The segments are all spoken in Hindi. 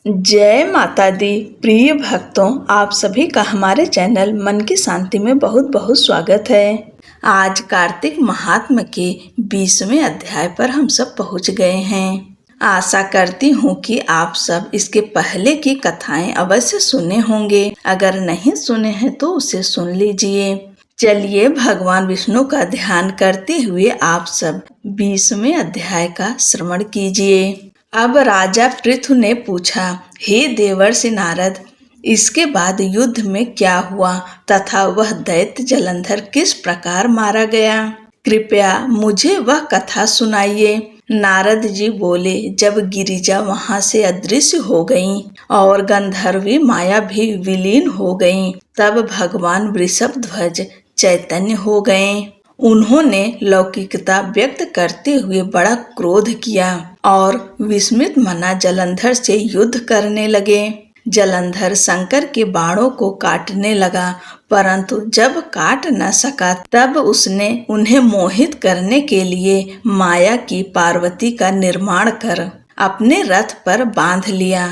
जय माता दी। प्रिय भक्तों, आप सभी का हमारे चैनल मन की शांति में बहुत बहुत स्वागत है। आज कार्तिक महात्म के 20वें अध्याय पर हम सब पहुंच गए हैं। आशा करती हूँ कि आप सब इसके पहले की कथाएं अवश्य सुने होंगे। अगर नहीं सुने हैं तो उसे सुन लीजिए। चलिए भगवान विष्णु का ध्यान करते हुए आप सब 20वें अध्याय का श्रवण कीजिए। अब राजा पृथु ने पूछा, हे देवर्षि नारद, इसके बाद युद्ध में क्या हुआ तथा वह दैत्य जलंधर किस प्रकार मारा गया? कृपया मुझे वह कथा सुनाइए। नारद जी बोले, जब गिरिजा वहां से अदृश्य हो गईं और गंधर्वी माया भी विलीन हो गईं, तब भगवान वृषभध्वज चैतन्य हो गए। उन्होंने लौकिकता व्यक्त करते हुए बड़ा क्रोध किया और विस्मित मना जलंधर से युद्ध करने लगे। जलंधर शंकर के बाणों को काटने लगा, परंतु जब काट न सका तब उसने उन्हें मोहित करने के लिए माया की पार्वती का निर्माण कर अपने रथ पर बांध लिया।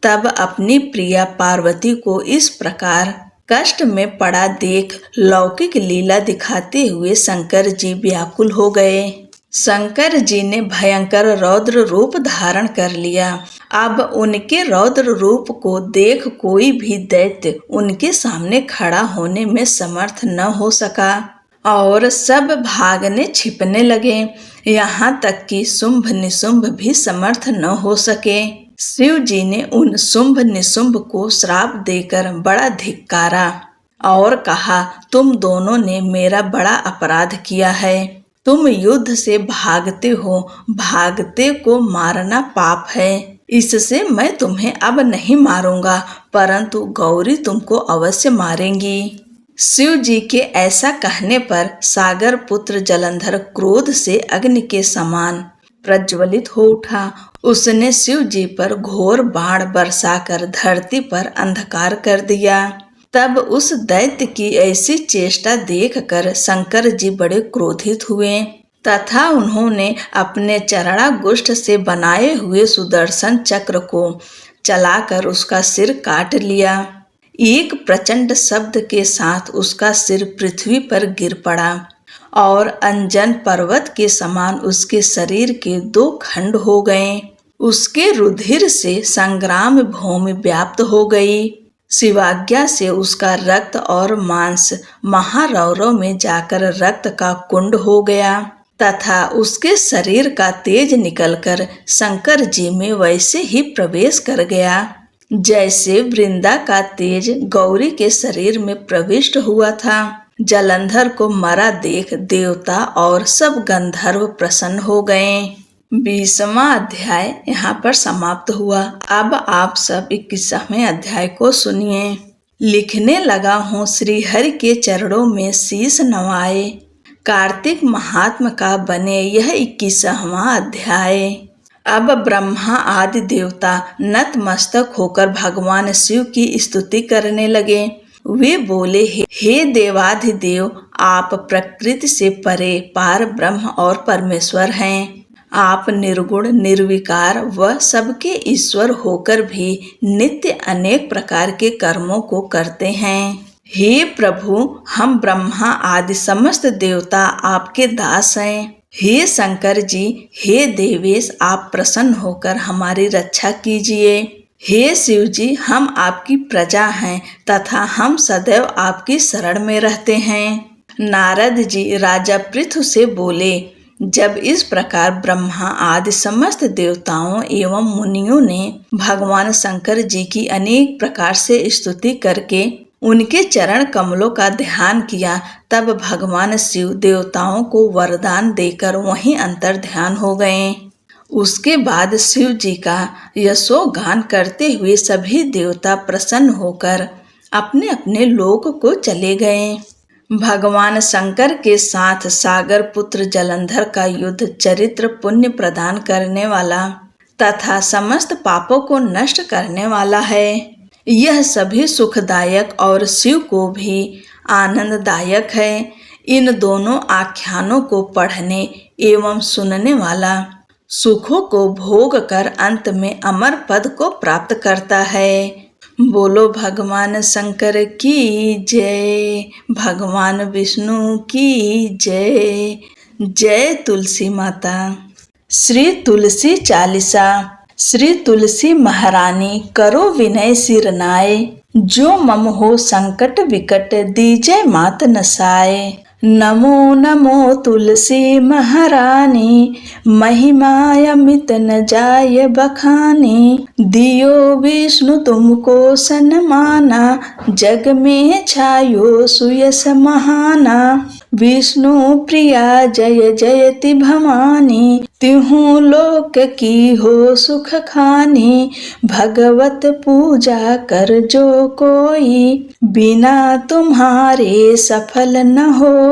तब अपनी प्रिया पार्वती को इस प्रकार कष्ट में पड़ा देख लौकिक लीला दिखाते हुए शंकर जी व्याकुल हो गए। शंकर जी ने भयंकर रौद्र रूप धारण कर लिया। अब उनके रौद्र रूप को देख कोई भी दैत्य उनके सामने खड़ा होने में समर्थ न हो सका और सब भागने छिपने लगे। यहाँ तक कि शुंभ निशुंभ भी समर्थ न हो सके। शिव जी ने उन शुंभ निशुंभ को श्राप देकर बड़ा धिक्कारा और कहा, तुम दोनों ने मेरा बड़ा अपराध किया है। तुम युद्ध से भागते हो, भागते को मारना पाप है। इससे मैं तुम्हें अब नहीं मारूंगा, परंतु गौरी तुमको अवश्य मारेंगी। शिव जी के ऐसा कहने पर सागर पुत्र जलंधर क्रोध से अग्नि के समान प्रज्वलित हो उठा। उसने शिव जी पर घोर बाण बरसाकर धरती पर अंधकार कर दिया। तब उस दैत्य की ऐसी चेष्टा देखकर शंकर जी बड़े क्रोधित हुए तथा उन्होंने अपने चरणागुष्ठ से बनाए हुए सुदर्शन चक्र को चलाकर उसका सिर काट लिया। एक प्रचंड शब्द के साथ उसका सिर पृथ्वी पर गिर पड़ा और अंजन पर्वत के समान उसके शरीर के 2 खंड हो गए। उसके रुधिर से संग्राम भूमि व्याप्त हो गई। शिवाज्ञा से उसका रक्त और मांस महारौरव में जाकर रक्त का कुंड हो गया तथा उसके शरीर का तेज निकलकर शंकर जी में वैसे ही प्रवेश कर गया जैसे वृंदा का तेज गौरी के शरीर में प्रविष्ट हुआ था। जलंधर को मरा देख देवता और सब गंधर्व प्रसन्न हो गए। 20वां अध्याय यहाँ पर समाप्त हुआ। अब आप सब 21वें अध्याय को सुनिए। लिखने लगा हूँ, श्री हरि के चरणों में शीश नवाए। कार्तिक महात्म का बने यह 21वां अध्याय। अब ब्रह्मा आदि देवता नतमस्तक होकर भगवान शिव की स्तुति करने लगे। वे बोले, हे देवाधिदेव, आप प्रकृति से परे पार ब्रह्म और परमेश्वर हैं। आप निर्गुण निर्विकार व सबके ईश्वर होकर भी नित्य अनेक प्रकार के कर्मों को करते हैं। हे प्रभु, हम ब्रह्मा आदि समस्त देवता आपके दास हैं। हे शंकर जी, हे देवेश, आप प्रसन्न होकर हमारी रक्षा कीजिए। हे शिव जी, हम आपकी प्रजा हैं तथा हम सदैव आपकी शरण में रहते हैं। नारद जी राजा पृथु से बोले, जब इस प्रकार ब्रह्मा आदि समस्त देवताओं एवं मुनियों ने भगवान शंकर जी की अनेक प्रकार से स्तुति करके उनके चरण कमलों का ध्यान किया, तब भगवान शिव देवताओं को वरदान देकर वहीं अंतर ध्यान हो गए। उसके बाद शिव जी का यशोगान करते हुए सभी देवता प्रसन्न होकर अपने अपने लोक को चले गए। भगवान शंकर के साथ सागर पुत्र जलंधर का युद्ध चरित्र पुण्य प्रदान करने वाला तथा समस्त पापों को नष्ट करने वाला है। यह सभी सुखदायक और शिव को भी आनंददायक है। इन दोनों आख्यानों को पढ़ने एवं सुनने वाला सुखों को भोग कर अंत में अमर पद को प्राप्त करता है। बोलो भगवान शंकर की जय, भगवान विष्णु की जय। जय तुलसी माता। श्री तुलसी चालीसा। श्री तुलसी महारानी करो विनय सिर नाय, जो मम हो संकट विकट दीजै मात नसाय। नमो नमो तुलसी महारानी, महिमा अमित न जाय बखानी। दियो विष्णु तुमको सन्माना, जग में छायो सुयस महाना। विष्णु प्रिया जय जयति भवानी, तिहु लोक की हो सुख खानी। भगवत पूजा कर जो कोई, बिना तुम्हारे सफल न होई।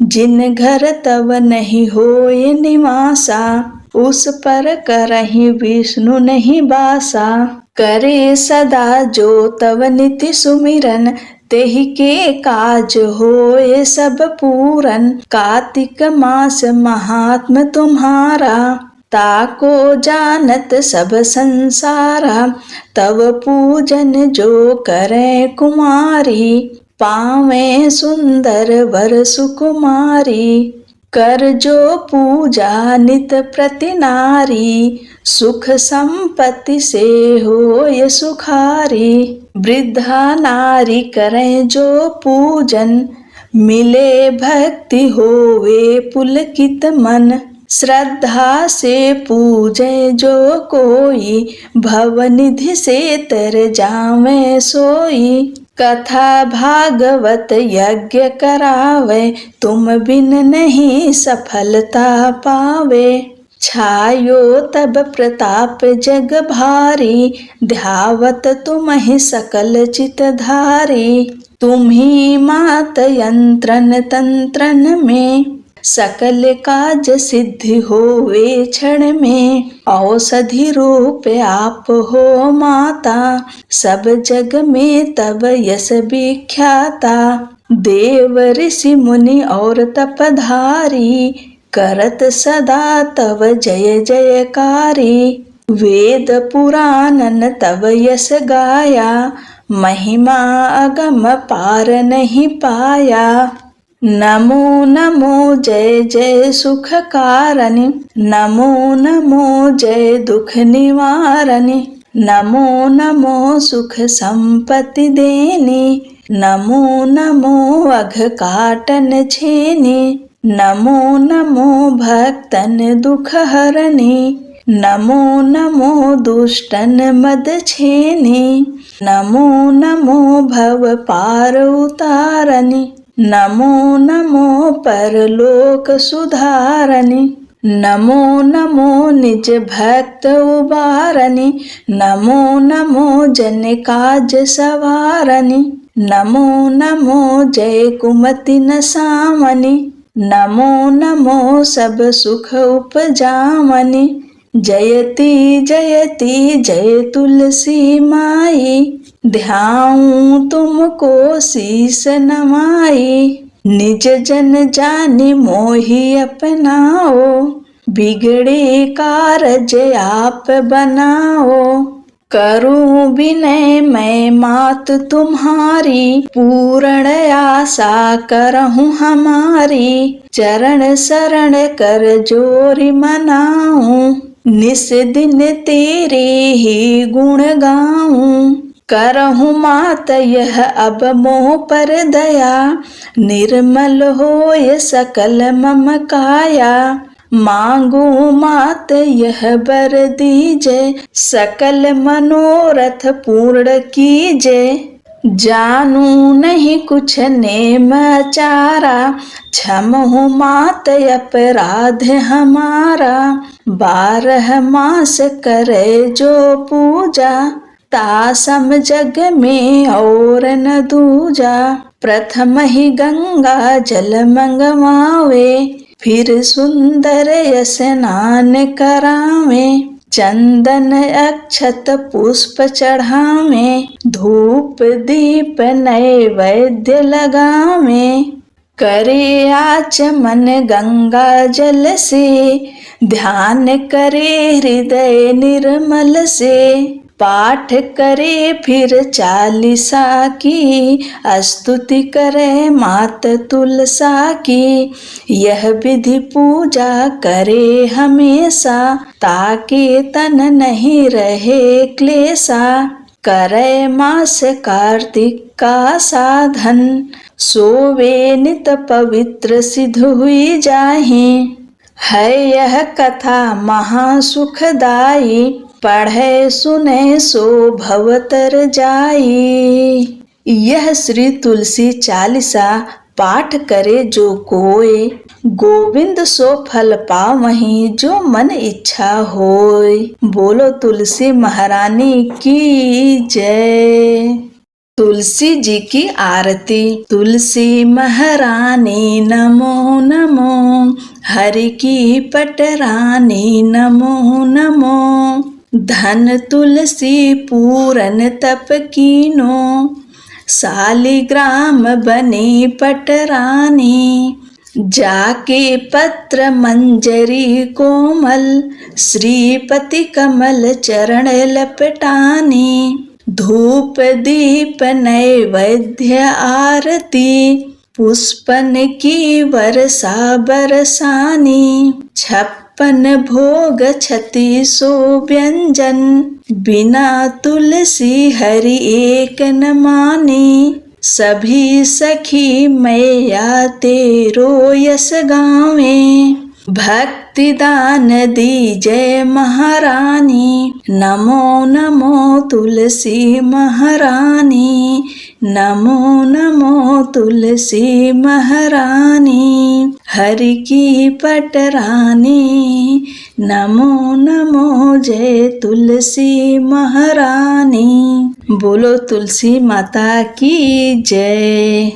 जिन घर तव नहीं होए निवासा, उस पर करहि विष्णु नहीं बासा। करे सदा जो तव निति सुमिरन, तेहि के काज होए सब पूरन। कार्तिक मास महात्म तुम्हारा, ताको जानत सब संसारा। तव पूजन जो करे कुमारी, पावे सुंदर वर सुकुमारी। कर जो पूजा नित प्रति नारी, सुख संपत्ति से होय सुखारी। वृद्धा नारी करें जो पूजन, मिले भक्ति होवे पुलकित मन। श्रद्धा से पूजे जो कोई, भवनिधि से तर जावे सोई। कथा भागवत यज्ञ करावे, तुम बिन नहीं सफलता पावे। छायो तब प्रताप जग भारी, ध्यावत तुम ही सकल चित धारी। तुम ही मात यंत्रन तंत्रन में, सकल काज सिद्धि होवे क्षण में। औषधि रूप आप हो माता, सब जग में तब यश विख्याता। देव ऋषि मुनि और तपधारी, करत सदा तव जय जयकारी। वेद पुराणन तव यश गाया, महिमा अगम पार नहीं पाया। नमो नमो जय जय सुख कारणी, नमो नमो जय दुख निवारणी। नमो नमो सुख संपत्ति देनी, नमो नमो अघ काटन छेनी। नमो नमो भक्तन दुख हरणी, नमो नमो दुष्टन मद छेनी। नमो नमो भव पार उतारणी, नमो नमो परलोक सुधारणी। नमो नमो निज भक्त उबारणी, नमो नमो जन काज सवारणी। नमो नमो जय कुमति नसावनी, नमो नमो सब सुख उपजावनी। जयति जयति जय तुलसी माई, ध्याऊं तुमको शीस नवाई। निज जन जानि मोहि अपनाओ, बिगड़े कारज आप बनाओ। करूं विनय मैं मात तुम्हारी, पूर्ण आशा करहूं हमारी। चरण शरण कर जोरि मनाऊं, निस दिन तेरे ही गुण गाऊं। करहूं मात यह अब मोह पर दया, निर्मल होय सकल मम काया। मांगू मात यह बर दीजै, सकल मनोरथ पूर्ण कीजै। जानू नहीं कुछ नेम आचारा, क्षमहु मात अपराध हमारा। 12 मास करे जो पूजा, तासम जग में और न दूजा। प्रथम ही गंगा जल मंगवावे, फिर सुंदर स्नान करावे। चंदन अक्षत पुष्प चढ़ावे, धूप दीप नैवेद्य लगावे। करे आचमन गंगा जल से, ध्यान करे हृदय निर्मल से, पाठ करे फिर चालीसा की, स्तुति करे मात तुलसा की। यह विधि पूजा करे हमेशा, ताकि तन नहीं रहे क्लेशा। करे मास कार्तिक का साधन, सोवे नित पवित्र सिद्ध हुई जाहि। है यह कथा महासुखदाई, पढ़े सुने सो भवतर जाई। यह श्री तुलसी चालीसा पाठ करे जो कोय, गोविंद सो फल पावहि जो मन इच्छा होय। बोलो तुलसी महारानी की जय। तुलसी जी की आरती। तुलसी महारानी नमो नमो, हरि की पटरानी नमो नमो। धन तुलसी पूरन तप कीनो, शालिग्राम बनी पटरानी। जाके पत्र मंजरी कोमल, श्रीपति कमल चरण लपटानी। धूप दीप नैवेद्य आरती, पुष्पन की वर्षा बरसानी। 56 भोग 3600 व्यंजन, बिना तुलसी हरि एक न मानी। सभी सखी मैया तेरो यस गावे, भक्ति दान दीजय महारानी। नमो नमो तुलसी महारानी, नमो नमो तुलसी महारानी। हरि की पटरानी, नमो नमो जय तुलसी महारानी। बोलो तुलसी माता की जय।